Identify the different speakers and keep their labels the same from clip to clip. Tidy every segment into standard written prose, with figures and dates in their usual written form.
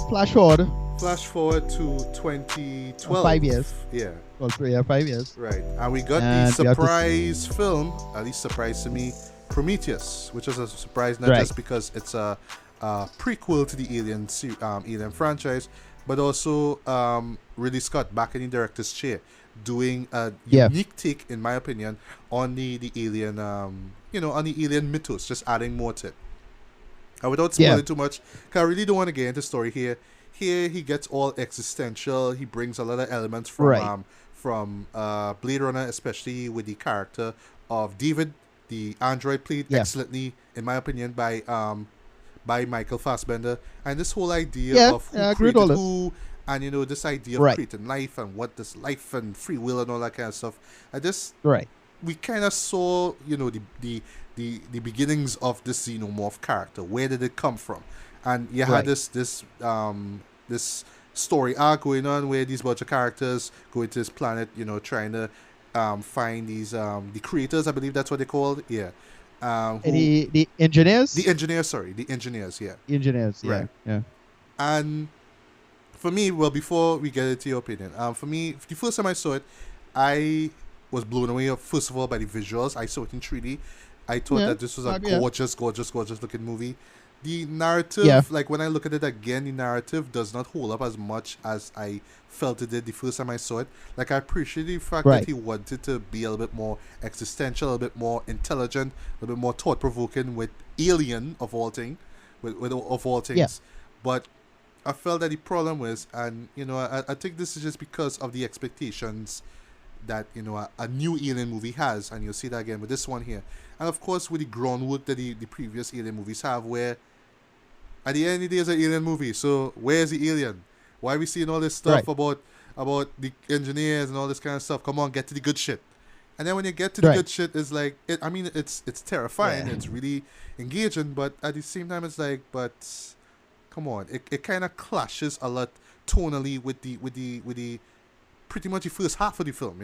Speaker 1: flash forward.
Speaker 2: Flash forward to 2012.
Speaker 1: 5 years.
Speaker 2: Yeah.
Speaker 1: Well, yeah, 5 years.
Speaker 2: Right. And we got
Speaker 1: And
Speaker 2: the
Speaker 1: we have to
Speaker 2: surprise film, at least surprise to me, Prometheus, which is a surprise not
Speaker 1: Right.
Speaker 2: just because it's a prequel to the Alien franchise, but also Ridley Scott back in the director's chair, doing a unique take, in my opinion, on the Alien, on the Alien mythos, just adding more to it. And without spoiling too much, because I really don't want to get into story here. Here he gets all existential. He brings a lot of elements from Blade Runner, especially with the character of David, the android, played excellently, in my opinion, by Michael Fassbender. And this whole idea of who created who, and this idea of creating life and what this life and free will and all that kind of stuff. We kind of saw the beginnings of this xenomorph character. Where did it come from? And you had this story arc going on where these bunch of characters go into this planet, trying to find these the creators, I believe that's what they're called. The
Speaker 1: engineers.
Speaker 2: The engineers.
Speaker 1: Right. Yeah.
Speaker 2: And for me, well, before we get into your opinion, for me, the first time I saw it, I was blown away. First of all, by the visuals. I saw it in 3D. I thought that this was a gorgeous looking movie. The narrative, like when I look at it again, the narrative does not hold up as much as I felt it did the first time I saw it. Like, I appreciate the fact that he wanted to be a little bit more existential, a little bit more intelligent, a little bit more thought-provoking with Alien, of all things. But I felt that the problem was, and I think this is just because of the expectations that a new Alien movie has, and you'll see that again with this one here, and of course with the groundwork that the previous Alien movies have, where at the end of the day it's an Alien movie, so where's the alien? Why are we seeing all this stuff about the engineers and all this kind of stuff? Come on, get to the good shit. And then when you get to the good shit, it's like it's terrifying, it's really engaging, but at the same time it's like, but come on, it kind of clashes a lot tonally with the pretty much the first half of the film,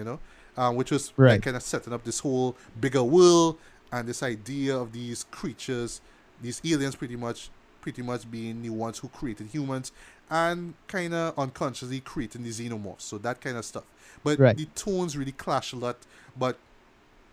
Speaker 2: which was like kind of setting up this whole bigger world and this idea of these creatures, these aliens pretty much being the ones who created humans and kind of unconsciously creating the xenomorphs, so that kind of stuff. But the tones really clash a lot. But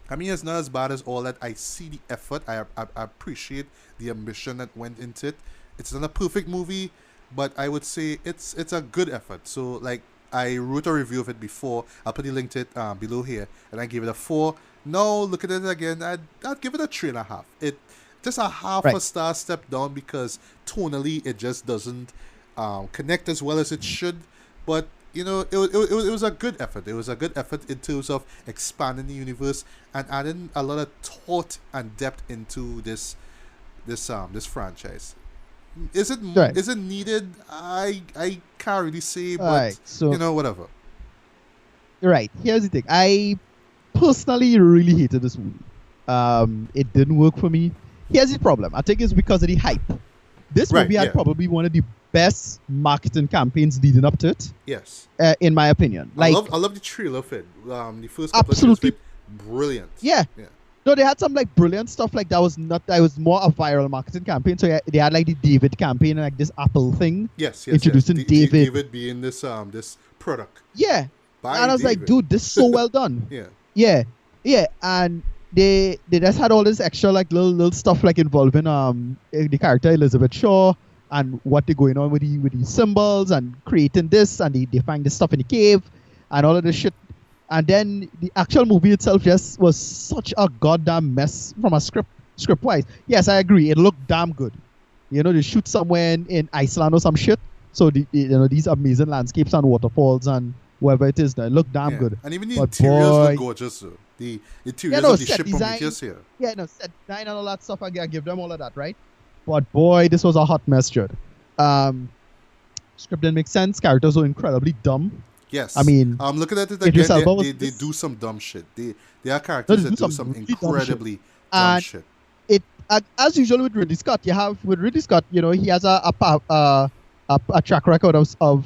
Speaker 2: I mean, it's not as bad as all that. I see the effort. I appreciate the ambition that went into it. It's not a perfect movie, but I would say it's a good effort. So like, I wrote a review of it before. I'll put the link to it below here, and I gave it a 4. Now look at it again, I'd give it a 3.5. It just a half a star step down because tonally it just doesn't connect as well as it should. But it was a good effort. It was a good effort in terms of expanding the universe and adding a lot of thought and depth into this franchise. Is it needed? I can't really say, but whatever.
Speaker 1: Right. Here's the thing. I personally really hated this movie. It didn't work for me. Here's the problem. I think it's because of the hype. This movie had probably one of the best marketing campaigns leading up to it.
Speaker 2: Yes.
Speaker 1: In my opinion. Like,
Speaker 2: I love the trailer of it. The first couple of years, brilliant.
Speaker 1: Yeah. No, they had some like brilliant stuff like that was more a viral marketing campaign. So they had like the David campaign and like this Apple thing.
Speaker 2: Yes.
Speaker 1: Introducing David.
Speaker 2: David being this product.
Speaker 1: Yeah. And I was like, dude, this is so well done. Yeah. And they just had all this extra like little stuff like involving the character Elizabeth Shaw and what they're going on with the symbols and creating this, and they find this stuff in the cave and all of this shit. And then the actual movie itself just was such a goddamn mess from a script wise. Yes, I agree. It looked damn good. They shoot somewhere in Iceland or some shit. So these amazing landscapes and waterfalls and whatever it is, that look damn good.
Speaker 2: And even the interiors look gorgeous. The interiors of the ship Prometheus here.
Speaker 1: Yeah, no, set design and all that stuff. I give them all of that, right? But boy, this was a hot mess, Judd. Script didn't make sense. Characters were incredibly dumb.
Speaker 2: Yes.
Speaker 1: I mean,
Speaker 2: I'm looking at it again. They do some dumb shit. They are characters that do some incredibly dumb shit.
Speaker 1: It as usual with Ridley Scott. He has a track record of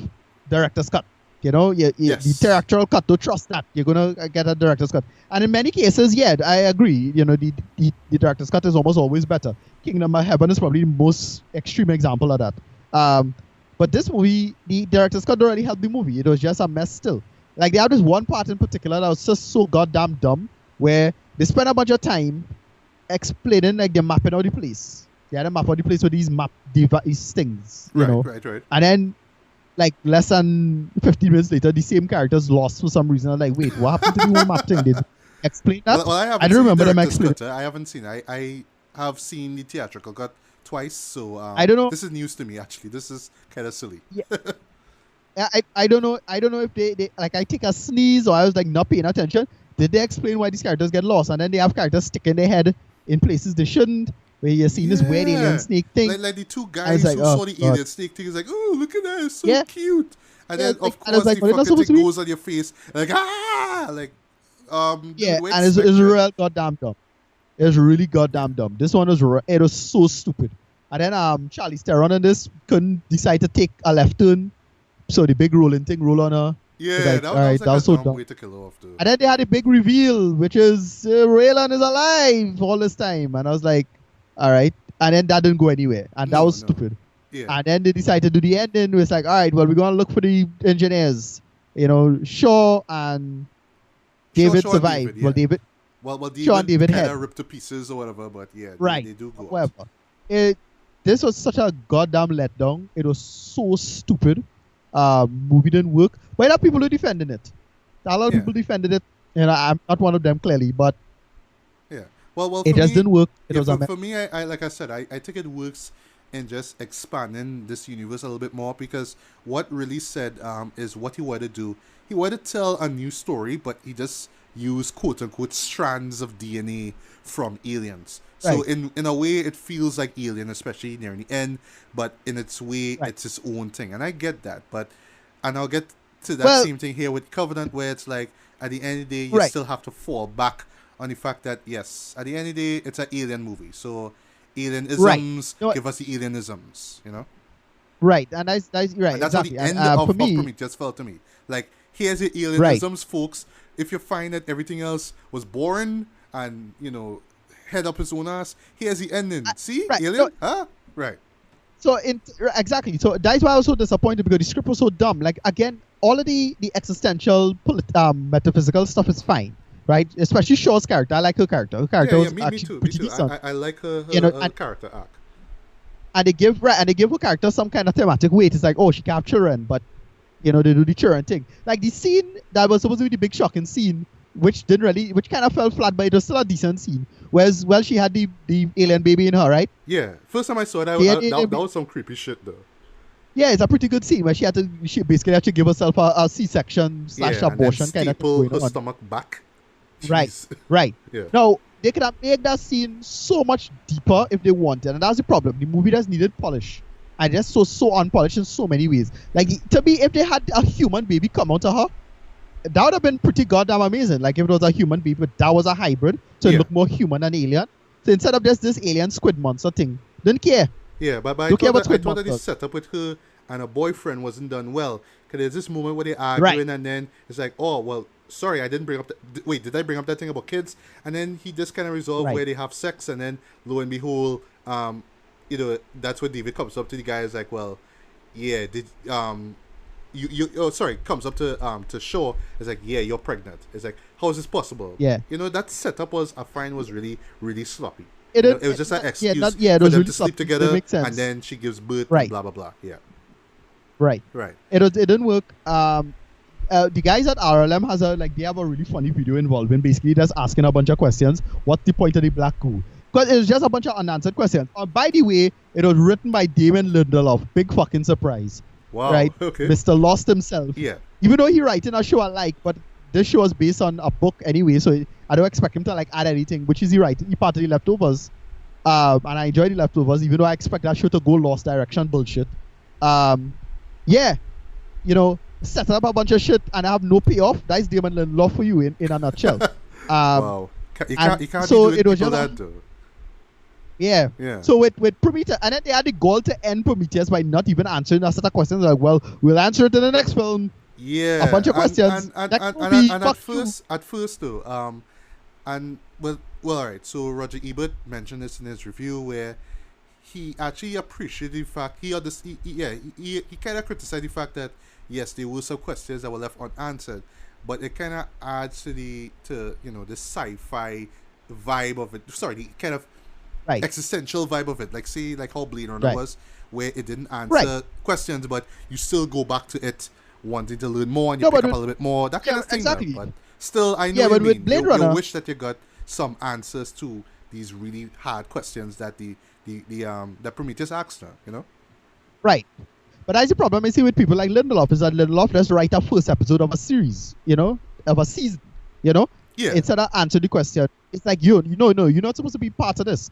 Speaker 1: director's cut. The directorial cut. Don't trust that. You're gonna get a director's cut. And in many cases, I agree. The director's cut is almost always better. Kingdom of Heaven is probably the most extreme example of that. But this movie, the director's cut don't really help the movie. It was just a mess still. Like, they have this one part in particular that was just so goddamn dumb, where they spent a bunch of time explaining, like, the mapping of the place. They had a map of the place with these these things, you know?
Speaker 2: Right.
Speaker 1: And then, like, less than 15 minutes later, the same characters lost for some reason. I'm like, wait, what happened to the whole map thing? Did explain that?
Speaker 2: Well, I don't remember them explaining. I haven't seen. I have seen the theatrical cut twice, so
Speaker 1: I don't know.
Speaker 2: This is news to me. Actually, this is kind of silly.
Speaker 1: Yeah. I don't know. I don't know if they like I take a sneeze or I was like not paying attention. Did they explain why these characters get lost and then they have characters sticking their head in places they shouldn't? Where you're seeing this weird alien snake thing.
Speaker 2: Like the two guys who saw the alien snake thing is like, oh, look at that, it's so cute. And then of course the fucking thing goes on your face, like and
Speaker 1: it's real goddamn dumb. It was really goddamn dumb. This one was it was so stupid. And then Charlize Theron in this couldn't decide to take a left turn, so the big rolling thing roll on her.
Speaker 2: Yeah, that was so dumb way to kill her off too.
Speaker 1: And then they had a big reveal, which is Raylan is alive all this time, and I was like, all right. And then that didn't go anywhere, and that was stupid.
Speaker 2: Yeah.
Speaker 1: And then they decided to do the ending. It was like, all right, well, we're gonna look for the engineers. You know, Shaw and David survived.
Speaker 2: Well,
Speaker 1: David.
Speaker 2: Well,
Speaker 1: Shaw and David
Speaker 2: kind of ripped to pieces or whatever, but yeah, they do go.
Speaker 1: Whatever. This was such a goddamn letdown. It was so stupid. Movie didn't work. But there are people who defending it. A lot of people defended it. You know, I'm not one of them clearly, but
Speaker 2: well,
Speaker 1: it just didn't work.
Speaker 2: For me, I like I said, I think it works in just expanding this universe a little bit more, because what really said is what he wanted to do. He wanted to tell a new story, but he just used quote unquote strands of DNA from aliens. So in a way, it feels like Alien, especially near the end, but in its way, it's its own thing. And I get that, and I'll get to that same thing here with Covenant, where it's like, at the end of the day, you still have to fall back on the fact that, yes, at the end of the day, it's an alien movie. So alien-isms give us the alien-isms, you know?
Speaker 1: Right, and that's right.
Speaker 2: And that's
Speaker 1: exactly.
Speaker 2: how the end of Prometheus felt to me. Like, here's the alien-isms, folks. If you find that everything else was boring and, you know, head up his own ass, here's the ending. See? Alien? Right.
Speaker 1: So, exactly. So, that's why I was so disappointed, because the script was so dumb. Like, again, all of the existential, metaphysical stuff is fine, right? Especially Shaw's character. I like her character. Her character was
Speaker 2: me too. I like her character arc.
Speaker 1: And they give her character some kind of thematic weight. It's like, oh, she can't have children, but, you know, they do the children thing. Like, the scene that was supposed to be the big shocking scene, which kind of fell flat, but it was still a decent scene. Whereas, she had the alien baby in her, right?
Speaker 2: Yeah. First time I saw it, that was some creepy shit, though.
Speaker 1: Yeah, it's a pretty good scene where she basically had to give herself a C-section / abortion kind of thing.
Speaker 2: Her stomach back.
Speaker 1: Jeez. Right. Yeah. Now, they could have made that scene so much deeper if they wanted, and that's the problem. The movie just needed polish. And just so unpolished in so many ways. Like, to me, if they had a human baby come out of her, that would have been pretty goddamn amazing. Like, if it was a human baby, but that was a hybrid, so it looked more human than alien. So instead of just this alien squid monster thing, didn't care.
Speaker 2: Yeah, but I thought that the setup with her and her boyfriend wasn't done well. Because there's this moment where they're arguing, and then it's like, oh, well, sorry, I didn't bring up wait, did I bring up that thing about kids? And then he just kind of resolved where they have sex, and then lo and behold, you know, that's when David comes up to the guy, is like, well, yeah, comes up to Shaw, is like, yeah, you're pregnant. It's like, how is this possible?
Speaker 1: Yeah.
Speaker 2: You know, that setup was really, really sloppy.
Speaker 1: It
Speaker 2: was just an excuse
Speaker 1: for
Speaker 2: them
Speaker 1: really
Speaker 2: to sleep together, and then she gives birth, and blah, blah, blah. Yeah.
Speaker 1: Right. It didn't work. The guys at RLM they have a really funny video involving basically just asking a bunch of questions. What's the point of the black goo? Because it was just a bunch of unanswered questions. By the way, it was written by Damon Lindelof. Big fucking surprise.
Speaker 2: Wow.
Speaker 1: Right?
Speaker 2: Okay.
Speaker 1: Mr. Lost himself.
Speaker 2: Yeah.
Speaker 1: Even though he writing a show I like, but this show is based on a book anyway, so I don't expect him to add anything, which is he writing. He part of The Leftovers. And I enjoy The Leftovers, even though I expect that show to go Lost direction bullshit. Yeah. You know, set up a bunch of shit and have no payoff. That's Damon Lindelof for you in a nutshell.
Speaker 2: Wow. You can't
Speaker 1: so
Speaker 2: do
Speaker 1: it was just
Speaker 2: that though.
Speaker 1: Yeah. So with Prometheus, and then they had the goal to end Prometheus by not even answering a set of questions. Like, well, we'll answer it in the next film.
Speaker 2: Yeah.
Speaker 1: A bunch of questions.
Speaker 2: And at first though, all right. So Roger Ebert mentioned this in his review, where he actually appreciated the fact he kind of criticized the fact that yes, there were some questions that were left unanswered, but it kind of adds to the sci-fi vibe of it. Sorry, the kind of existential vibe of it. Like say like how Blade Runner was, where it didn't answer questions, but you still go back to it wanting to learn more and you pick up a little bit more. That kind of thing.
Speaker 1: Exactly.
Speaker 2: But still, I know
Speaker 1: but with Blade Runner,
Speaker 2: you wish that you got some answers to these really hard questions that the Prometheus asked her,
Speaker 1: Right. But that's the problem I see with people like Lindelof, is that Lindelof does write a first episode of a series, of a season,
Speaker 2: Yeah.
Speaker 1: Instead of answer the question, it's like, you're not supposed to be part of this.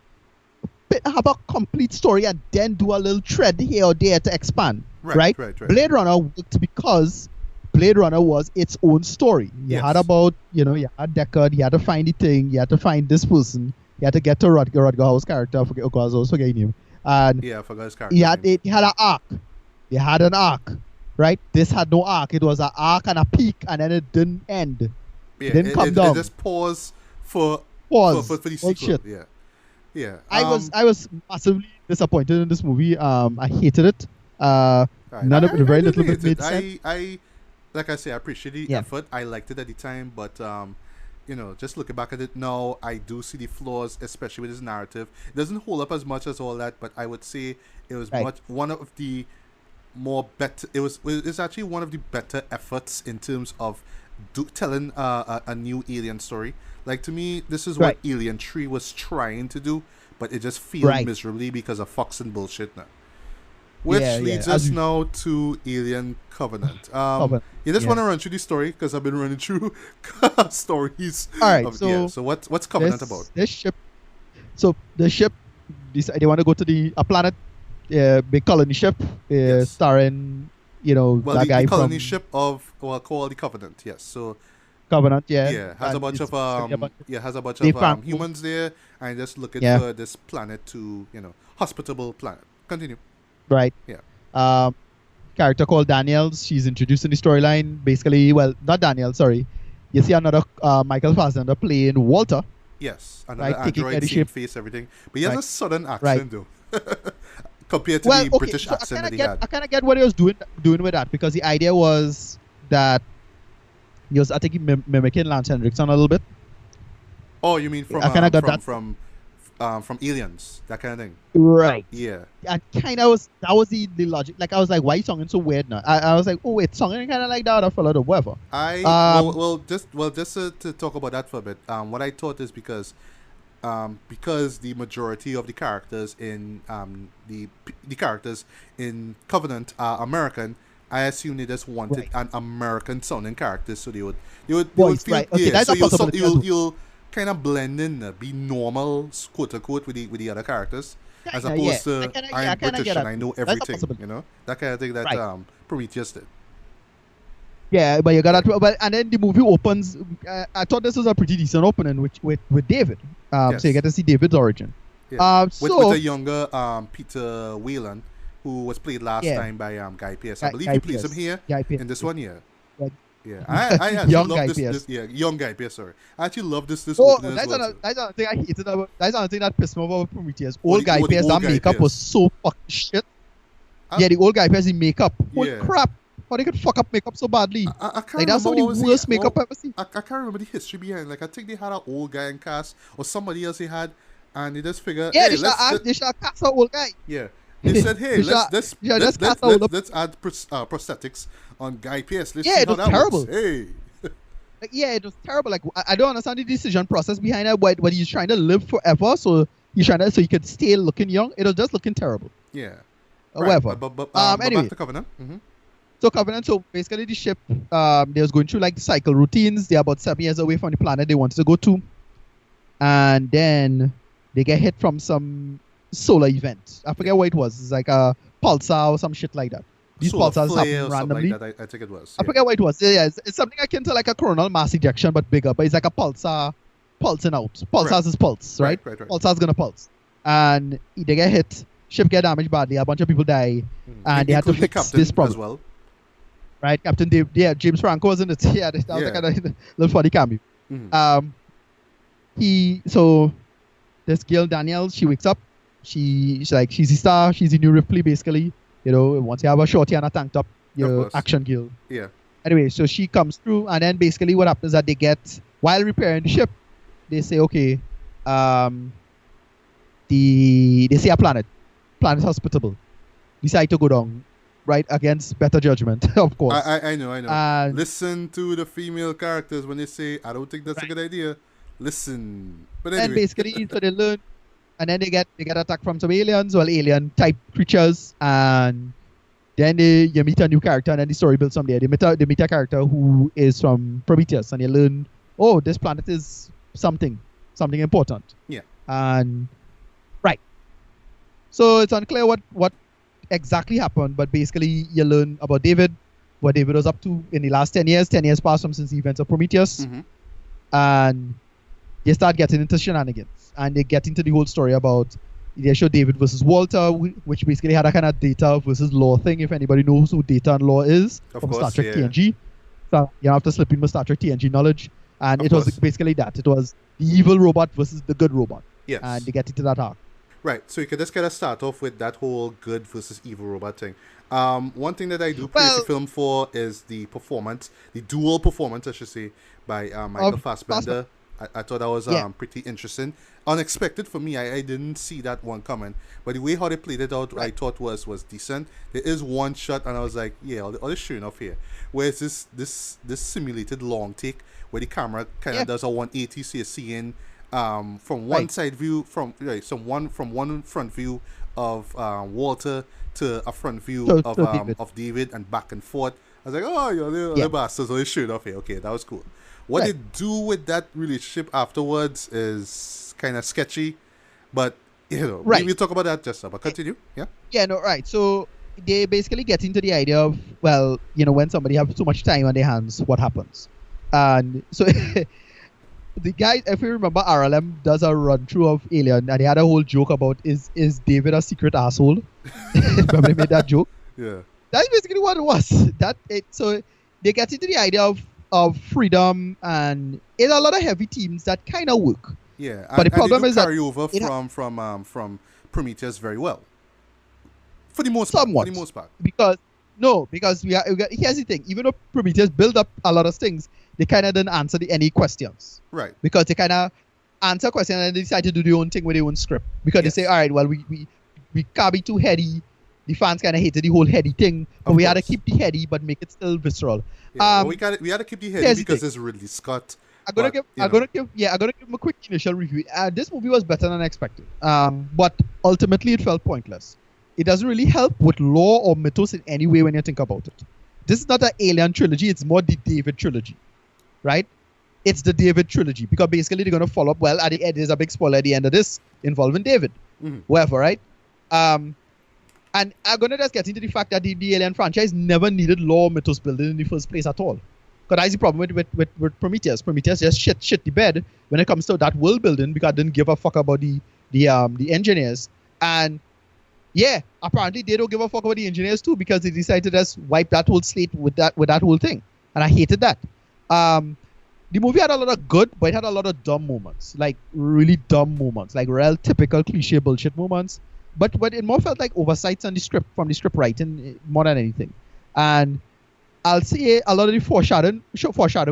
Speaker 1: Have a complete story and then do a little thread here or there to expand, right? Blade Runner worked because Blade Runner was its own story. You had about, you had Deckard, you had to find the thing, you had to find this person, you had to get to Rutger Hauer's character, I was forgetting him. And
Speaker 2: I forgot his character.
Speaker 1: He had an arc. They had an arc, right? This had no arc. It was an arc and a peak, and then it didn't end.
Speaker 2: Yeah,
Speaker 1: it didn't come down.
Speaker 2: It just pause for the sequel.
Speaker 1: Shit.
Speaker 2: Yeah.
Speaker 1: I was massively disappointed in this movie. I hated it. Very little bit made sense.
Speaker 2: I like I say, I appreciate the effort. I liked it at the time, but just looking back at it now, I do see the flaws, especially with his narrative. It doesn't hold up as much as all that, but I would say it was one of the more better. It's actually one of the better efforts in terms of telling a new Alien story. Like, to me, this is what Alien 3 was trying to do, but it just failed miserably because of Fox and bullshit now. Which leads us now to Alien Covenant. You just want to run through the story because I've been running through stories.
Speaker 1: All right. So
Speaker 2: what's Covenant about?
Speaker 1: This ship. So the ship, they want to go to a planet, big colony ship, starring that guy
Speaker 2: the colony
Speaker 1: from
Speaker 2: ship called the Covenant. Yes. So
Speaker 1: Covenant.
Speaker 2: has a bunch of humans there, and just looking for this planet to hospitable planet. Continue.
Speaker 1: Right.
Speaker 2: Yeah.
Speaker 1: Character called Daniels. She's introduced in the storyline. Basically, well, not Daniel. Sorry. You see another Michael Fassbender playing Walter.
Speaker 2: Yes. Another android, same face, everything. But he has a southern accent though, compared to the British accent that he had.
Speaker 1: I kind of get what he was doing with that, because the idea was that he was, I think, mimicking Lance Henriksen a little bit.
Speaker 2: Oh, you mean from Aliens, that kind of thing?
Speaker 1: Right.
Speaker 2: Yeah.
Speaker 1: And that was the logic. Like, I was like, why is songing so weird now? I was like, oh wait, songing kind of like that, or followed or whatever.
Speaker 2: Just to talk about that for a bit. What I thought is because the majority of the characters in the characters in Covenant are American, I assume they just wanted an American sounding character, so they would feel so you'll kind of blend in, be normal, quote unquote, with the other characters, as opposed to I'm British and I know everything, that kind of thing that Prometheus did.
Speaker 1: Yeah, but you got that. But and then the movie opens. I thought this was a pretty decent opening, with David. So you get to see David's origin.
Speaker 2: Yeah. With a younger Peter Whelan, who was played last time by Guy Pearce. I believe he plays him here in this one. Yeah, I actually
Speaker 1: young
Speaker 2: love
Speaker 1: Guy
Speaker 2: this,
Speaker 1: Pearce.
Speaker 2: young Guy Pearce. Sorry, I actually love this.
Speaker 1: That's another thing I hated about. That's another thing that pissed me off about Prometheus. Guy Pearce, that makeup was so fucking shit. The old Guy Pearce, the makeup. Holy crap! How they could fuck up makeup so badly?
Speaker 2: I can't
Speaker 1: like, that's some of the worst makeup I've ever seen.
Speaker 2: I can't remember the history behind. Like, I think they had an old guy in cast, or somebody else they had, and they just figured,
Speaker 1: they should have cast an old guy.
Speaker 2: Yeah. They said, hey, let's add prosthetics on Guy Pearce. Let's see
Speaker 1: it was
Speaker 2: how that
Speaker 1: terrible.
Speaker 2: Works. Hey.
Speaker 1: It was terrible. Like, I don't understand the decision process behind it. But he's trying to live forever, so he could stay looking young. It was just looking terrible.
Speaker 2: Yeah.
Speaker 1: Whatever.
Speaker 2: But
Speaker 1: anyway,
Speaker 2: back to Covenant. Mm-hmm.
Speaker 1: So Covenant. So basically, the ship, they was going through like the cycle routines. They're about 7 years away from the planet they wanted to go to, and then they get hit from some solar event. I forget what it was. It's like a pulsar or some shit like that. These pulsars happen randomly.
Speaker 2: Like that, I think it was.
Speaker 1: I forget what it was. Yeah, it's something akin to like a coronal mass ejection, but bigger. But it's like a pulsar pulsing out. Pulsars is pulse, right?
Speaker 2: Right.
Speaker 1: Pulsar's gonna pulse, and they get hit. Ship get damaged badly. A bunch of people die, and they had to fix this problem
Speaker 2: as well.
Speaker 1: Right, Captain Dave. Yeah, James Franco was in it. Yeah, that was kind of a little funny cameo.
Speaker 2: Mm-hmm.
Speaker 1: So this girl Danielle, she wakes up she's the star. She's the new Ripley, basically. Once you have a shorty and a tank top, your action girl.
Speaker 2: Yeah.
Speaker 1: Anyway, so she comes through, and then basically what happens is that they get, while repairing the ship, they say, okay, they see a planet hospitable. Decide to go down, right, against better judgment, of course.
Speaker 2: I know. Listen to the female characters when they say, I don't think that's a good idea. Listen. But anyway.
Speaker 1: And basically, so they learn, and then they get attacked from some aliens, alien type creatures, and then you meet a new character, and then the story builds from there. They meet a character who is from Prometheus, and you learn, oh, this planet is something important.
Speaker 2: Yeah.
Speaker 1: And right. So it's unclear what exactly happened, but basically you learn about David, what David was up to in the last 10 years. 10 years passed since the events of Prometheus.
Speaker 2: Mm-hmm.
Speaker 1: And they start getting into shenanigans, and they get into the whole story about, they show David versus Walter, which basically had a kind of Data versus Law thing, if anybody knows who Data and Law is, from Star Trek TNG. So you have to slip in with Star Trek TNG knowledge. And it was basically that. It was the evil robot versus the good robot.
Speaker 2: Yes.
Speaker 1: And they get into that arc.
Speaker 2: Right. So you can just kind of start off with that whole good versus evil robot thing. One thing that I do praise the film for is the performance, the dual performance, I should say, by Michael Fassbender. I thought that was pretty interesting. Unexpected for me. I didn't see that one coming. But the way how they played it out, I thought was decent. There is one shot, and I was like, yeah, all this sure enough here. Where it's this simulated long take where the camera kind of does a 180, so you're seeing from one side view, from one front view of Walter to a front view of David, and back and forth. I was like, oh, you're the bastards, all this sure enough here. Okay, that was cool. What they do with that relationship afterwards is kind of sketchy, but we'll talk about that just now. But continue, yeah. Yeah,
Speaker 1: no, right. So they basically get into the idea of, well, when somebody has so much time on their hands, what happens? And so the guy, if you remember, RLM does a run through of Alien, and they had a whole joke about is David a secret asshole? Remember they made that joke?
Speaker 2: Yeah.
Speaker 1: That's basically what it was. So they get into the idea of freedom, and it's a lot of heavy themes that kind of work.
Speaker 2: Yeah,
Speaker 1: but the problem is
Speaker 2: carry over from Prometheus very well. For the most part.
Speaker 1: Because here's the thing. Even though Prometheus built up a lot of things, they kind of didn't answer any questions.
Speaker 2: Right.
Speaker 1: Because they kind of answer questions and they decide to do their own thing with their own script. Because they say, all right, well, we can't be too heady. The fans kind of hated the whole heady thing, but we had to keep the heady but make it still visceral.
Speaker 2: Yeah, we had to keep the heady because it's Ridley Scott.
Speaker 1: I'm gonna give him a quick initial review. This movie was better than expected, but ultimately it felt pointless. It doesn't really help with lore or mythos in any way when you think about it. This is not an Alien trilogy; it's more the David trilogy, right? It's the David trilogy because basically they're gonna follow up. Well, there's a big spoiler at the end of this involving David, whatever, right? And I'm going to just get into the fact that the Alien franchise never needed lore mythos building in the first place at all. Because that's the problem with Prometheus. Prometheus just shit the bed when it comes to that world building because it didn't give a fuck about the engineers. And yeah, apparently they don't give a fuck about the engineers too because they decided to just wipe that whole slate with that whole thing. And I hated that. The movie had a lot of good, but it had a lot of dumb moments. Like really dumb moments. Like real typical cliche bullshit moments. But it more felt like oversights on the script from the script writing more than anything. And I'll say a lot of the foreshadowing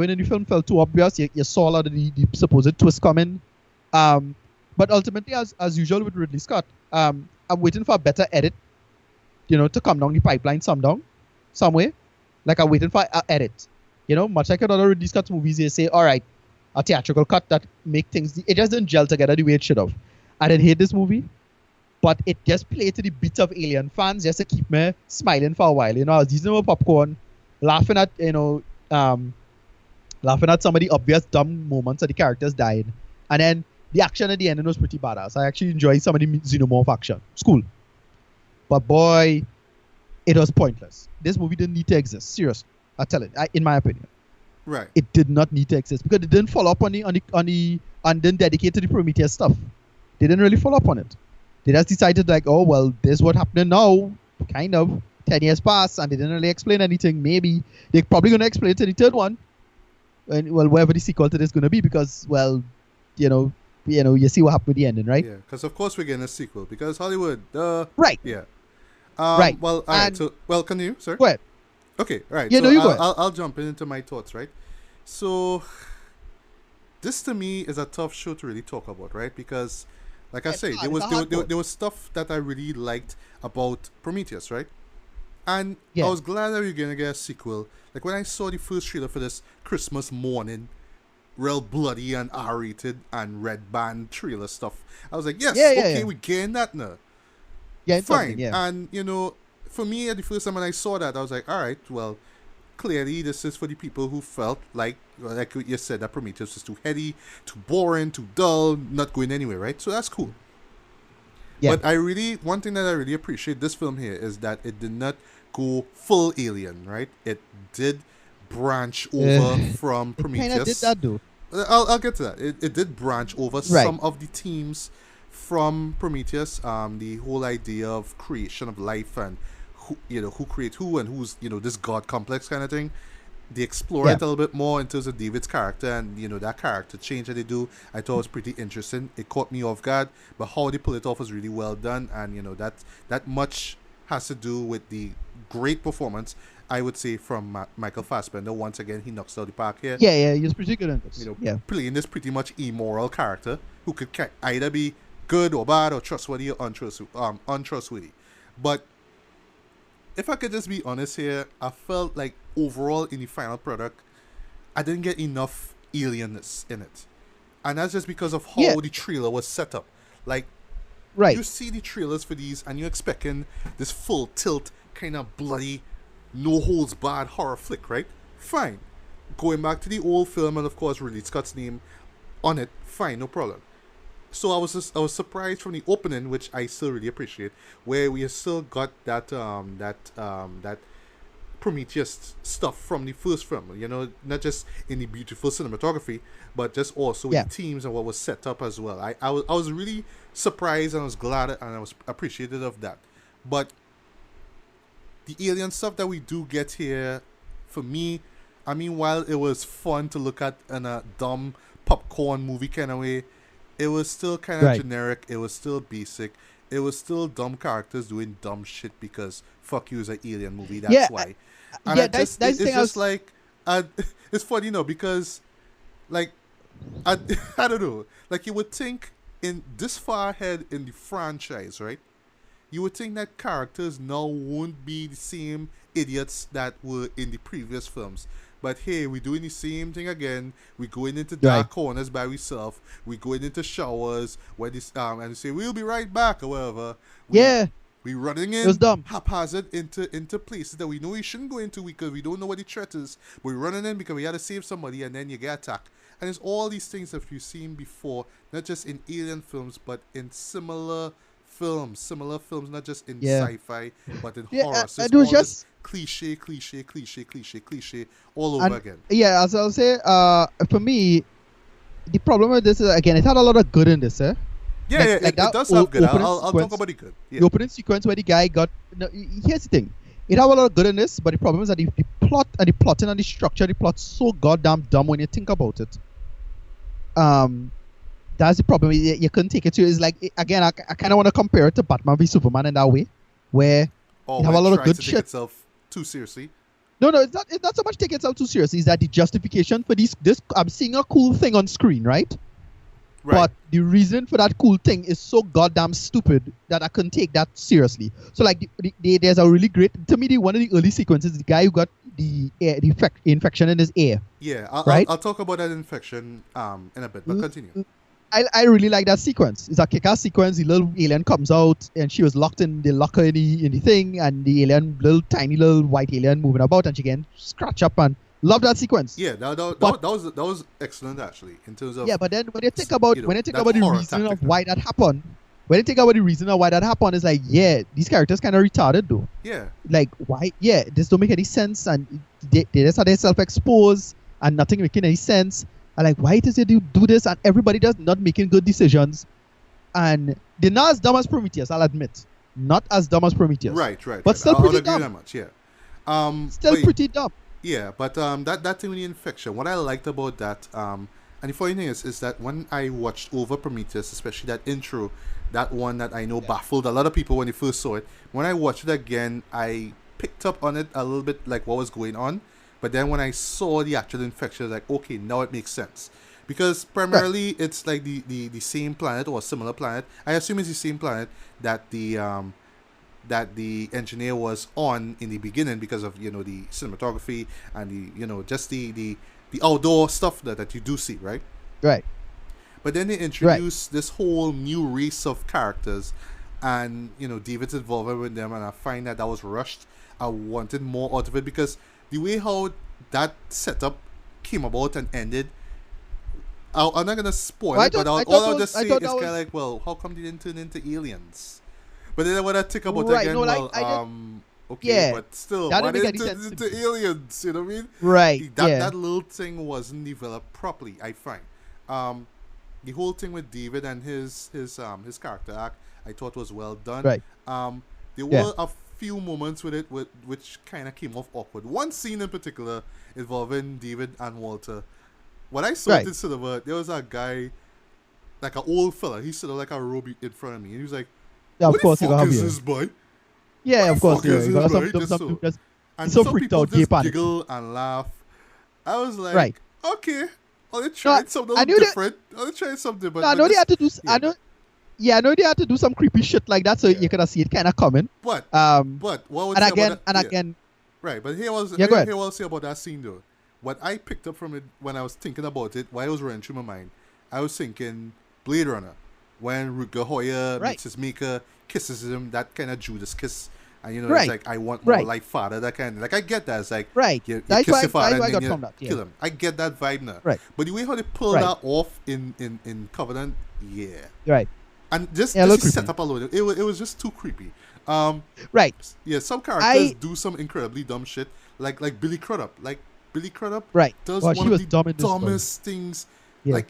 Speaker 1: in the film felt too obvious. You saw a lot of the supposed twist coming. But ultimately, as usual with Ridley Scott, I'm waiting for a better edit, to come down the pipeline some way. Like I'm waiting for an edit. Much like in other Ridley Scott movies, they say, all right, a theatrical cut that make things, it just didn't gel together the way it should have. I didn't hate this movie. But it just played to the beats of Alien fans just to keep me smiling for a while. I was using my popcorn, laughing at some of the obvious dumb moments of the characters dying. And then the action at the end was pretty badass. I actually enjoyed some of the xenomorph action. It's cool. But boy, it was pointless. This movie didn't need to exist. Seriously. I tell it, in my opinion.
Speaker 2: Right.
Speaker 1: It did not need to exist because it didn't follow up on and didn't dedicate to the Prometheus stuff. They didn't really follow up on it. They just decided like, oh, well, this is what's happening now, kind of. 10 years passed, and they didn't really explain anything. Maybe they're probably going to explain it to the third one. And, well, wherever the sequel to this is going to be, because, well, you see what happened with the ending, right?
Speaker 2: Yeah, because of course we're getting a sequel because Hollywood.
Speaker 1: Right.
Speaker 2: Yeah.
Speaker 1: Right.
Speaker 2: Well, all right. So, continue, sir.
Speaker 1: Go ahead.
Speaker 2: Okay. Right.
Speaker 1: Yeah.
Speaker 2: So
Speaker 1: No, you go ahead.
Speaker 2: I'll jump into my thoughts. Right. So, this to me is a tough show to really talk about, right? Because, like I say, there was stuff that I really liked about Prometheus, right? And I was glad that we were gonna get a sequel. Like when I saw the first trailer for this Christmas morning, real bloody and R-rated and red band trailer stuff, I was like, yes, okay, we're getting that now.
Speaker 1: Yeah,
Speaker 2: fine. And for me, at the first time when I saw that, I was like, all right, well, clearly this is for the people who felt like you said, that Prometheus is too heady, too boring, too dull, not going anywhere, right? So that's cool. Yeah. But one thing that I really appreciate this film here is that it did not go full alien, right? It did branch over from Prometheus. It kind of did that, though. I'll get to that. It did branch over some of the themes from Prometheus. The whole idea of creation of life and who creates who and who's this god complex kind of thing. They explore it a little bit more in terms of David's character and that character change that they do. I thought was pretty interesting. It caught me off guard, but how they pull it off was really well done, and that much has to do with the great performance, I would say, from Michael Fassbender. Once again, he knocks out the park here.
Speaker 1: Yeah, he was pretty good in this.
Speaker 2: Playing this pretty much immoral character who could either be good or bad or trustworthy or untrustworthy. But if I could just be honest here, I felt like overall in the final product, I didn't get enough alienness in it. And that's just because of how the trailer was set up. Like, you see the trailers for these and you're expecting this full tilt, kind of bloody, no holds barred horror flick, right? Fine. Going back to the old film and of course Ridley Scott's name on it, fine, no problem. So I was surprised from the opening, which I still really appreciate, where we have still got that Prometheus stuff from the first film. Not just in the beautiful cinematography, but just also the themes and what was set up as well. I was really surprised and I was glad and I was appreciative of that. But the alien stuff that we do get here, for me, I mean, while it was fun to look at in a dumb popcorn movie kind of way, it was still kind of generic. It was still basic. It was still dumb characters doing dumb shit because fuck you is an alien movie. That's why. And it's just like, it's funny, because like, I don't know. Like you would think in this far ahead in the franchise, right? You would think that characters now won't be the same idiots that were in the previous films. But hey, we're doing the same thing again. We're going into dark corners by ourselves. We're going into showers where this and we say we'll be right back or whatever. We're running in haphazard into places that we know we shouldn't go into because we don't know what the threat is. We're running in because we had to save somebody and then you get attacked. And it's all these things that you've seen before, not just in alien films, but in similar films, not just in sci-fi, but in horror. So it's all just cliche, all over again.
Speaker 1: Yeah, as I'll say, for me, the problem with this is, again, it had a lot of good in this, eh?
Speaker 2: Yeah, it does have good. I'll talk about the good. Yeah.
Speaker 1: The opening sequence where the guy got... No, here's the thing. It had a lot of good in this, but the problem is that the plot and the plotting and the structure of the plot's so goddamn dumb when you think about it. That's the problem. You couldn't take it to. It's like, again, I kind of want to compare it to Batman v Superman in that way, where you have a lot of good shit.
Speaker 2: Take itself too seriously.
Speaker 1: No, it's not so much taking itself too seriously. It's that the justification for this, I'm seeing a cool thing on screen, right? But the reason for that cool thing is so goddamn stupid that I couldn't take that seriously. So like, there's a really great, to me, one of the early sequences, the guy who got the infection in his ear.
Speaker 2: Yeah, I'll talk about that infection in a bit, but continue.
Speaker 1: I really like that sequence. It's a kick-ass sequence. The little alien comes out and she was locked in the locker in the thing, and the alien, tiny little white alien moving about, and she can scratch up, and love that sequence.
Speaker 2: Yeah, that was excellent actually in terms of.
Speaker 1: Yeah, but then when you think about the reason of why that happened, it's like, yeah, these characters kind of retarded though.
Speaker 2: Yeah.
Speaker 1: Like why? Yeah, this don't make any sense, and they just had themselves exposed and nothing making any sense. And like, why does they do this? And everybody does not making good decisions. And they're not as dumb as Prometheus, I'll admit. Not as dumb as Prometheus.
Speaker 2: Right.
Speaker 1: But still pretty dumb.
Speaker 2: That much, yeah.
Speaker 1: Pretty dumb.
Speaker 2: Yeah, but that thing with the infection, what I liked about that, And the funny thing is that when I watched over Prometheus, especially that intro, that one that I know baffled a lot of people when they first saw it. When I watched it again, I picked up on it a little bit, like what was going on. But then when I saw the actual infection, I was like, okay, now it makes sense. Because primarily it's like the same planet or a similar planet. I assume it's the same planet that the engineer was on in the beginning because of, the cinematography and just the outdoor stuff that you do see, right?
Speaker 1: Right.
Speaker 2: But then they introduce this whole new race of characters, and David's involvement with them, and I find that was rushed. I wanted more out of it because the way how that setup came about and ended. I'm not gonna spoil it, but all I'll just say is kind of like, well, how come they didn't turn into aliens? But then when I think about it again, but still, why didn't turn into aliens? You know what I mean?
Speaker 1: Right.
Speaker 2: That little thing wasn't developed properly, I find. The whole thing with David and his character arc, I thought was well done.
Speaker 1: Right.
Speaker 2: There were a few moments with it which kind of came off awkward. One scene in particular involving David and Walter. When I saw it in cinema, there was a guy, like an old fella. He stood like a robe in front of me, and he was like, "What the fuck is this, boy?"
Speaker 1: Yeah, of course. And some freaked out
Speaker 2: just giggle and laugh. I was like, okay, I'll try something different. I'll try something. But
Speaker 1: I know they had to do. I know they had to do some creepy shit like that, so you could see it kind of coming.
Speaker 2: But what was
Speaker 1: again.
Speaker 2: Right, but here what I'll say about that scene though. What I picked up from it when I was thinking about it, while I was running through my mind, I was thinking Blade Runner, when Rutger Hauer meets his maker, kisses him, that kind of Judas kiss, and it's like, I want more like father, that kind of, like, I get that. It's like, you kiss your father and then you kill him. I get that vibe now.
Speaker 1: Right.
Speaker 2: But the way how they pull that off in Covenant,
Speaker 1: Right.
Speaker 2: And just set up alone, it was just too creepy.
Speaker 1: Right.
Speaker 2: Yeah, some characters do some incredibly dumb shit, like Billy Crudup. Billy Crudup does one of the dumbest things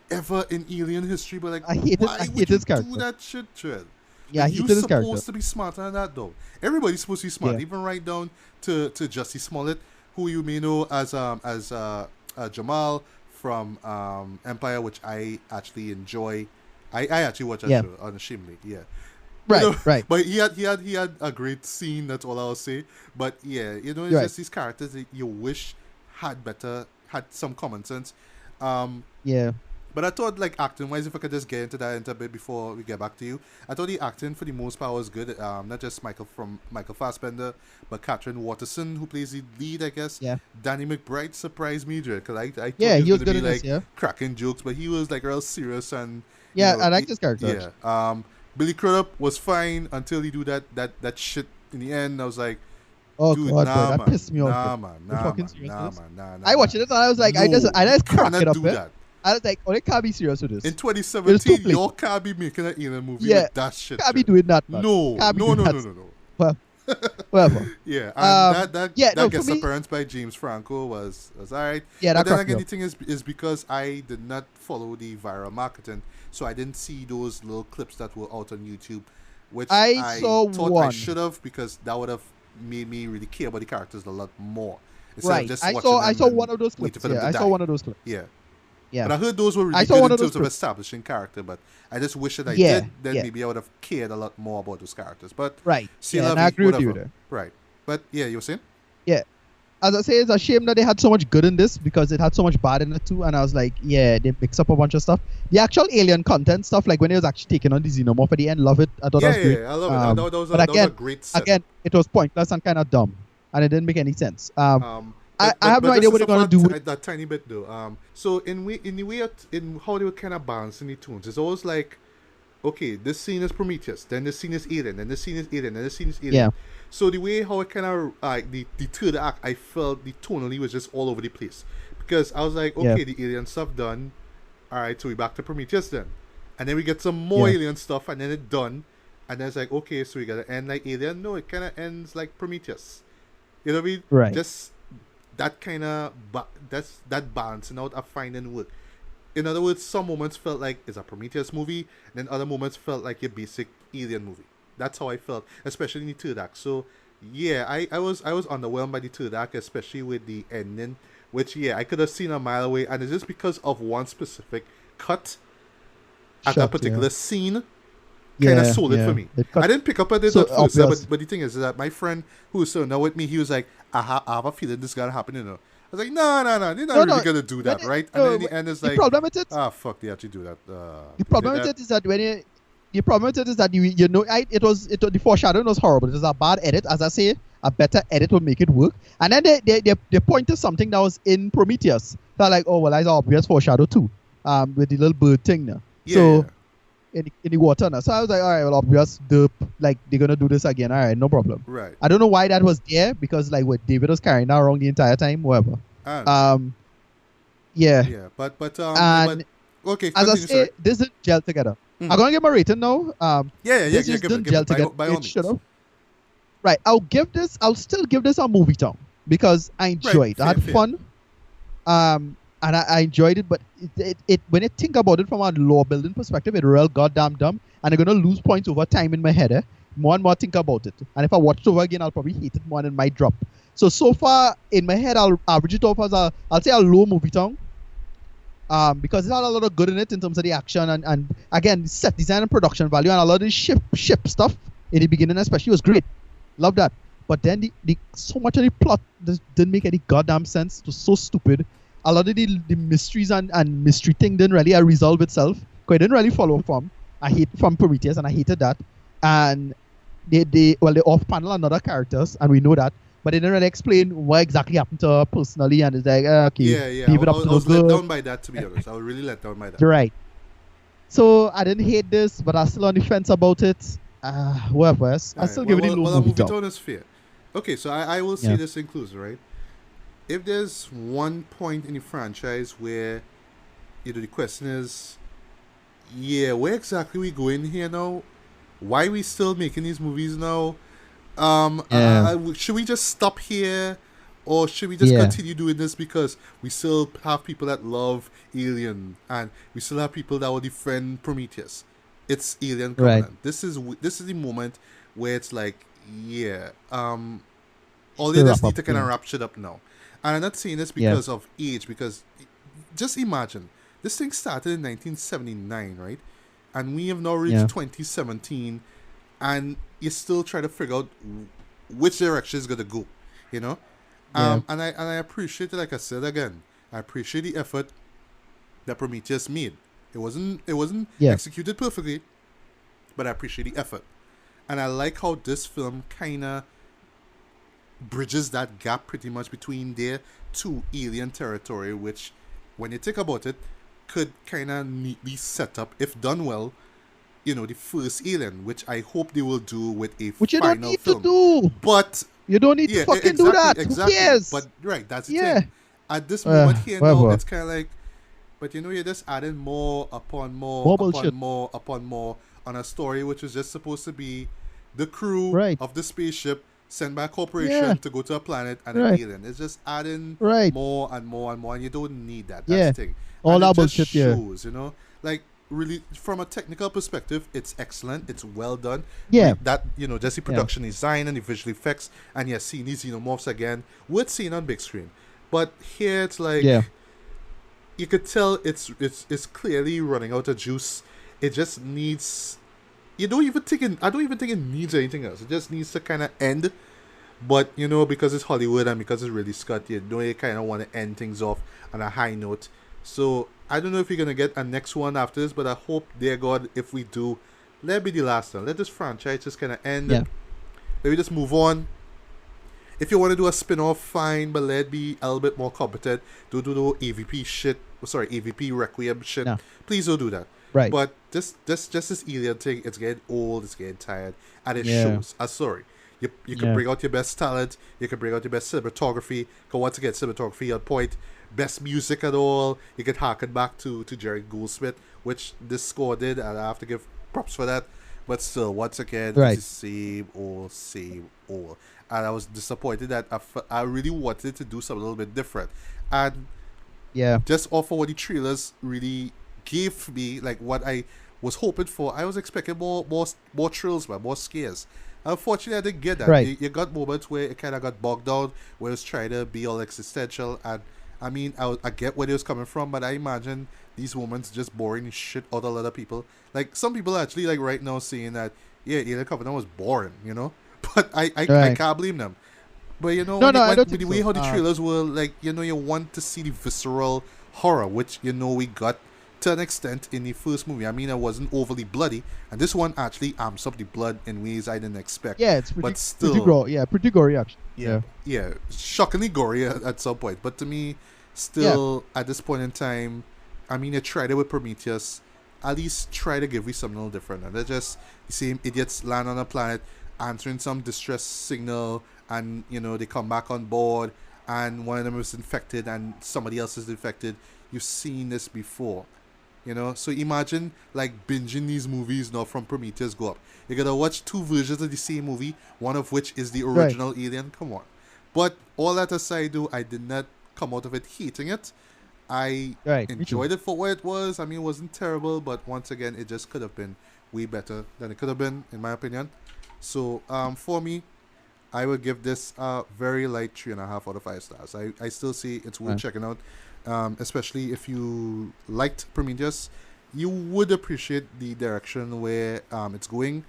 Speaker 2: ever in alien history, but like, why would you do that shit, Tread?
Speaker 1: Yeah,
Speaker 2: you're supposed to be smarter than that, though. Everybody's supposed to be smart, even right down to Jussie Smollett, who you may know as Jamal from Empire, which I actually enjoy. I actually watch that show unashamedly. Yeah.
Speaker 1: Right.
Speaker 2: But he had a great scene. That's all I'll say. But it's just these characters that you wish had some common sense. But I thought, like, acting wise, if I could just get into that a bit before we get back to you, I thought the acting for the most part was good. Not just Michael Fassbender, but Catherine Watterson, who plays the lead, I guess.
Speaker 1: Yeah.
Speaker 2: Danny McBride surprised me, because I thought
Speaker 1: he was
Speaker 2: going to
Speaker 1: good
Speaker 2: be like cracking jokes, but he was like real serious and
Speaker 1: I like his character.
Speaker 2: Yeah. Billy Crudup was fine until he do that shit in the end. I was like,
Speaker 1: oh
Speaker 2: dude,
Speaker 1: God,
Speaker 2: nah,
Speaker 1: that pissed me off.
Speaker 2: Nah, man.
Speaker 1: I watched it and I was like, I just crack it up.
Speaker 2: That.
Speaker 1: I was like, oh, they can't be serious with this.
Speaker 2: In 2017, you can't be making an alien movie with that shit.
Speaker 1: Can't be doing that, man.
Speaker 2: No.
Speaker 1: Well, whatever.
Speaker 2: Yeah, and that gets
Speaker 1: me,
Speaker 2: appearance by James Franco was alright.
Speaker 1: Yeah,
Speaker 2: but then again, the thing is because I did not follow the viral marketing, so I didn't see those little clips that were out on YouTube, which I thought I should have, because that would have made me really care about the characters a lot more.
Speaker 1: Right. I saw one of those clips. I saw one of those clips.
Speaker 2: Yeah.
Speaker 1: Yeah.
Speaker 2: But I heard those were really good in terms of establishing character, but I just wish that I did. Then maybe I would have cared a lot more about those characters. But
Speaker 1: and I agree with you there.
Speaker 2: Right. But you were saying?
Speaker 1: Yeah. As I say, it's a shame that they had so much good in this, because it had so much bad in it too. And I was like, they mix up a bunch of stuff. The actual alien content stuff, like when it was actually taking on the xenomorph at the end, love it. I thought that was great.
Speaker 2: I love it. That was a great setup.
Speaker 1: Again, it was pointless and kind of dumb, and it didn't make any sense. I have no idea what they're going to do with
Speaker 2: that tiny bit though. So in how they were kind of balancing the tunes, it's always like, okay, this scene is Prometheus, then this scene is Alien, then this scene is Alien, then this scene is Alien.
Speaker 1: Yeah.
Speaker 2: So the way how it kind of the third act, I felt the tonally was just all over the place, because I was like, okay, the alien stuff done, all right, so we back to Prometheus then, and then we get some more alien stuff, and then it done, and then it's like, okay, so we gotta end like Alien. No, it kind of ends like Prometheus. You know what I mean?
Speaker 1: Right.
Speaker 2: Just that kind of that balancing out of finding work. In other words, some moments felt like it's a Prometheus movie, and then other moments felt like your basic Alien movie. That's how I felt, especially in the third act. So I was underwhelmed by the third act, especially with the ending which I could have seen a mile away, and it's just because of one specific cut at that particular scene kind of sold it for me. I didn't pick up on it at first, but the thing is that my friend who was so now with me, he was like, I have a feeling this gonna happen, I was like, no, they're not really gonna do that, right? And then in the end, it's like,
Speaker 1: problem with it,
Speaker 2: fuck, they actually do that.
Speaker 1: The problem with it is that the problem with it is that the foreshadowing was horrible. It was a bad edit, as I say. A better edit would make it work. And then they point to something that was in Prometheus. They're like, oh well, that's an obvious foreshadow too, with the little bird thing now. So in the water now. So I was like, all right, well, obvious, like they're gonna do this again. All right, no problem.
Speaker 2: Right.
Speaker 1: I don't know why that was there, because like what David was carrying that around the entire time, whatever.
Speaker 2: But okay.
Speaker 1: As I say, this didn't gel together. I'm gonna give my rating now. This just didn't gel together. It should have. Right, I'll still give this a movie tongue, because I enjoyed it. I had fun. And I enjoyed it, but it when I think about it from a lore building perspective, it's real goddamn dumb, and I'm gonna lose points over time in my head. More and more think about it, and if I watch it over again, I'll probably hate it more and it might drop. So far in my head, I'll average it off as I'll say a low movie tongue. Because it had a lot of good in it in terms of the action and again set design and production value, and a lot of the ship stuff in the beginning especially was great. Love that. But then the so much of the plot didn't make any goddamn sense. It was so stupid. A lot of the mysteries and mystery thing didn't really resolve itself, because it didn't really follow from Prometheus, and I hated that. And they off-panel another characters, and we know that, but they didn't really explain what exactly happened to her personally, and it's like, okay,
Speaker 2: I was let down by that, to be honest. I was really let down by that.
Speaker 1: Right. So I didn't hate this, but I was still on the fence about it. Whatever. I still give it a low movie tone.
Speaker 2: Is fair. Okay, so I will see this inclusive, right? If there's one point in the franchise where the question is, where exactly we going here now? Why are we still making these movies now? Should we just stop here, or should we just continue doing this, because we still have people that love Alien, and we still have people that will defend Prometheus? It's Alien Covenant. Right. This is the moment where it's like, all they just need to kind of wrap shit up now. And I'm not saying this because of age, because just imagine, this thing started in 1979, right? And we have now reached 2017, and you still try to figure out which direction is going to go, And I appreciate it, like I said again, I appreciate the effort that Prometheus made. It wasn't executed perfectly, but I appreciate the effort. And I like how this film kind of bridges that gap pretty much between their two Alien territory, which, when you think about it, could kind of neatly set up, if done well, the first Alien, which I hope they will do with a
Speaker 1: which
Speaker 2: final
Speaker 1: you don't need
Speaker 2: film.
Speaker 1: to do.
Speaker 2: But
Speaker 1: you don't need to fucking do that.
Speaker 2: Exactly.
Speaker 1: Who cares?
Speaker 2: But that's the thing. At this moment here now, it's kind of like, but you're just adding more upon more upon more upon more on a story which is just supposed to be the crew of the spaceship sent by a corporation to go to a planet and an alien. It's just adding more and more and more, and you don't need that. That's the thing.
Speaker 1: All
Speaker 2: and
Speaker 1: that bullshit
Speaker 2: shows, like, really, from a technical perspective, it's excellent. It's well done.
Speaker 1: Yeah.
Speaker 2: That, just the production design and the visual effects, and seeing these xenomorphs again, worth seeing on big screen. But here it's like, you could tell it's clearly running out of juice. It just needs. I don't even think it needs anything else. It just needs to kind of end. But because it's Hollywood and because it's Ridley Scott, you kind of want to end things off on a high note. So I don't know if you're gonna get a next one after this, but I hope, dear God, if we do, let it be the last one. Let this franchise just kind of end. Let me just move on. If you want to do a spin-off, fine, but let it be a little bit more competent. Don't do AVP shit. Sorry, AVP Requiem shit. No. Please don't do that.
Speaker 1: Right.
Speaker 2: But just this Alien thing, it's getting old, it's getting tired, and it shows. I'm sorry. You can bring out your best talent. You can bring out your best cinematography. Because once again, cinematography on point. Best music at all. You can harken back to Jerry Goldsmith, which this score did, and I have to give props for that. But still, once again, it's the same old. And I was disappointed that I really wanted to do something a little bit different. And just off of what the trailers really gave me, like what I was hoping for, I was expecting more thrills, more scares. Unfortunately, I didn't get that. You got moments where it kind of got bogged down, where it was trying to be all existential, and I mean, I get where they was coming from, but I imagine these women's just boring shit out of a lot of people. Like, some people actually, like, right now saying that, yeah, Alien Covenant was boring, you know? But I can't blame them. But, you know,
Speaker 1: I don't
Speaker 2: with
Speaker 1: think
Speaker 2: the way
Speaker 1: so.
Speaker 2: how the trailers were, like, you know, you want to see the visceral horror, which, you know, we got to an extent in the first movie. I mean, it wasn't overly bloody, and this one actually amps up the blood in ways I didn't expect.
Speaker 1: Yeah, it's pretty,
Speaker 2: but still,
Speaker 1: pretty gory actually.
Speaker 2: Yeah, shockingly gory at some point. But to me, still, at this point in time, I mean, you tried it with Prometheus. At least try to give me something a little different. And they're just the same idiots land on a planet, answering some distress signal, and, you know, they come back on board, and one of them is infected, and somebody else is infected. You've seen this before. You know, so imagine like binging these movies now from Prometheus go up. You're gonna watch two versions of the same movie, one of which is the original Alien. Come on. But all that aside, though, I did not come out of it hating it. I enjoyed it for what it was. I mean, it wasn't terrible, but once again, it just could have been way better than it could have been, in my opinion. So, for me, I would give this a very light 3.5 out of 5 stars. I still say it's worth checking out. Especially if you liked Prometheus, you would appreciate the direction where it's going,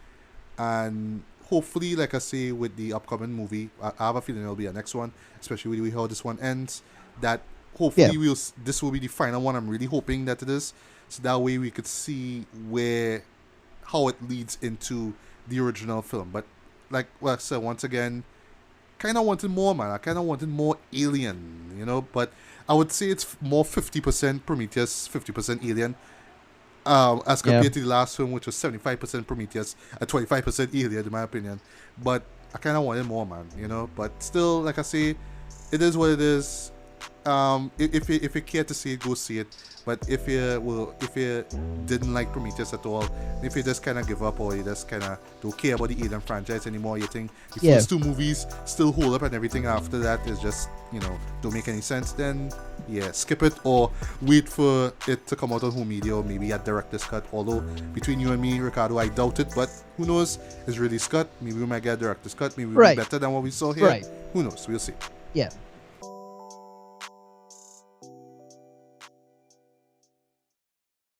Speaker 2: and hopefully, like I say, with the upcoming movie, I have a feeling it'll be a next one, especially with the way how this one ends, that hopefully this will be the final one. I'm really hoping that it is, so that way we could see how it leads into the original film. But like I said, once again, kind of wanted more, man. I kind of wanted more Alien, you know, but I would say it's more 50% Prometheus, 50% Alien, as compared to the last film, which was 75% Prometheus and 25% Alien, in my opinion. But I kind of wanted more, man, you know. But still, like I say, it is what it is. If you care to see it, go see it. But if you didn't like Prometheus at all, if you just kind of give up, or you just kind of don't care about the Alien franchise anymore, you think the first two movies still hold up and everything after that is just, you know, don't make any sense, then skip it, or wait for it to come out on home media, or maybe at director's cut. Although between you and me, Ricardo, I doubt it, but who knows? It's Ridley Scott. Maybe we might get a director's cut. Maybe we'll be better than what we saw here. Who knows? We'll see.
Speaker 1: Yeah.